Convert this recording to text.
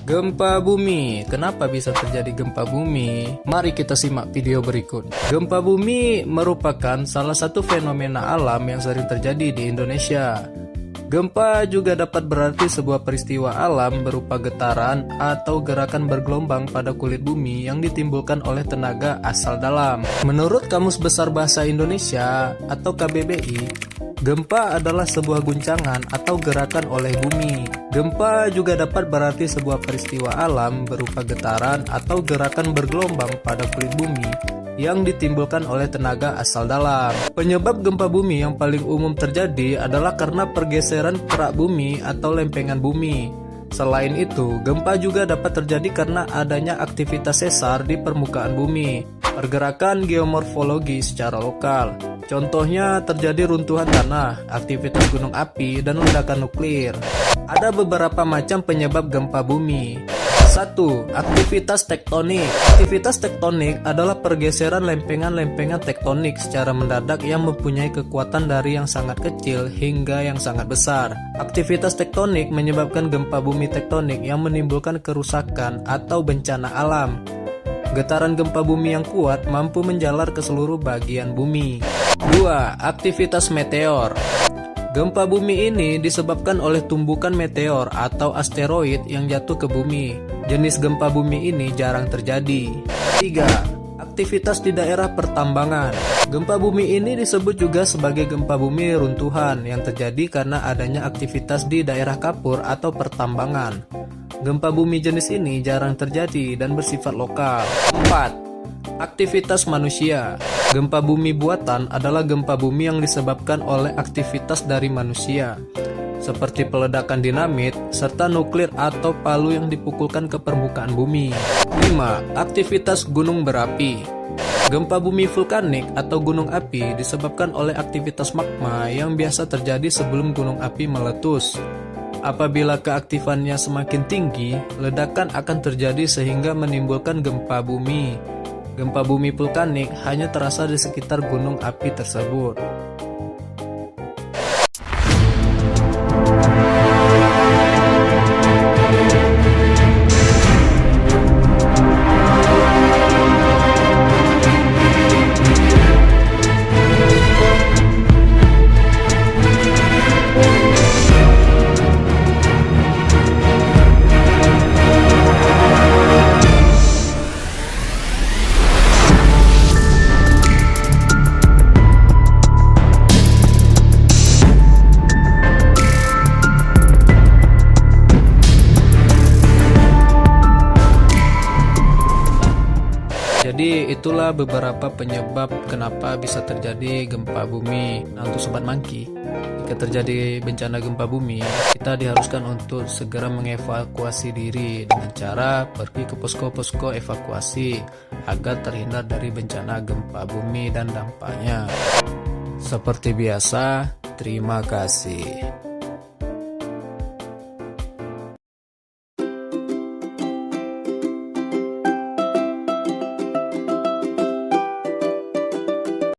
Gempa bumi. Kenapa bisa terjadi gempa bumi? Mari kita simak video berikut. Gempa bumi merupakan salah satu fenomena alam yang sering terjadi di Indonesia. Gempa juga dapat berarti sebuah peristiwa alam berupa getaran atau gerakan bergelombang pada kulit bumi yang ditimbulkan oleh tenaga asal dalam. Menurut Kamus Besar Bahasa Indonesia atau KBBI, gempa adalah sebuah guncangan atau gerakan oleh bumi. Gempa juga dapat berarti sebuah peristiwa alam berupa getaran atau gerakan bergelombang pada kulit bumi yang ditimbulkan oleh tenaga asal dalam. Penyebab gempa bumi yang paling umum terjadi adalah karena pergeseran kerak bumi atau lempengan bumi. Selain itu, gempa juga dapat terjadi karena adanya aktivitas sesar di permukaan bumi, pergerakan geomorfologi secara lokal. Contohnya terjadi runtuhan tanah, aktivitas gunung api, dan ledakan nuklir. Ada beberapa macam penyebab gempa bumi. 1. Aktivitas tektonik. Aktivitas tektonik adalah pergeseran lempengan-lempengan tektonik secara mendadak yang mempunyai kekuatan dari yang sangat kecil hingga yang sangat besar. Aktivitas tektonik menyebabkan gempa bumi tektonik yang menimbulkan kerusakan atau bencana alam. Getaran gempa bumi yang kuat mampu menjalar ke seluruh bagian bumi. 2. Aktivitas meteor. Gempa bumi ini disebabkan oleh tumbukan meteor atau asteroid yang jatuh ke bumi. Jenis gempa bumi ini jarang terjadi. 3. Aktivitas di daerah pertambangan. Gempa bumi ini disebut juga sebagai gempa bumi runtuhan yang terjadi karena adanya aktivitas di daerah kapur atau pertambangan. Gempa bumi jenis ini jarang terjadi dan bersifat lokal. 4. Aktivitas manusia. Gempa bumi buatan adalah gempa bumi yang disebabkan oleh aktivitas dari manusia, seperti peledakan dinamit, serta nuklir atau palu yang dipukulkan ke permukaan bumi. 5. Aktivitas gunung berapi. Gempa bumi vulkanik atau gunung api disebabkan oleh aktivitas magma yang biasa terjadi sebelum gunung api meletus. Apabila keaktifannya semakin tinggi, ledakan akan terjadi sehingga menimbulkan gempa bumi. Gempa bumi vulkanik hanya terasa di sekitar gunung api tersebut. Jadi itulah beberapa penyebab kenapa bisa terjadi gempa bumi. Nah, untuk Sobat Monkey, jika terjadi bencana gempa bumi, kita diharuskan untuk segera mengevakuasi diri dengan cara pergi ke posko-posko evakuasi agar terhindar dari bencana gempa bumi dan dampaknya. Seperti biasa, terima kasih.